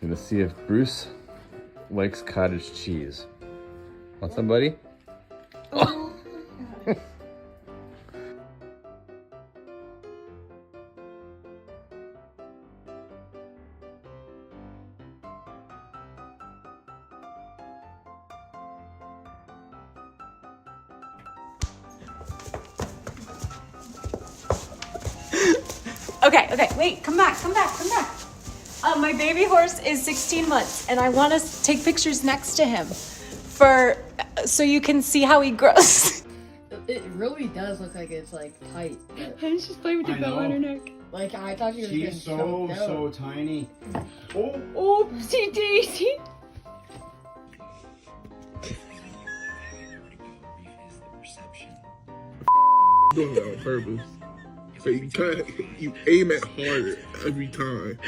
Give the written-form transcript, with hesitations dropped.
Gonna see if Bruce likes cottage cheese. Want some, buddy? Oh. Okay, wait, come back. My baby horse is 16 months and I want to take pictures next to him so you can see how he grows. It really does look like it's like tight. I'm just playing with the bell on her neck. Like I thought she was She's so tiny. Oh, Oopsie daisy. Doing it on purpose. So you aim it harder every time.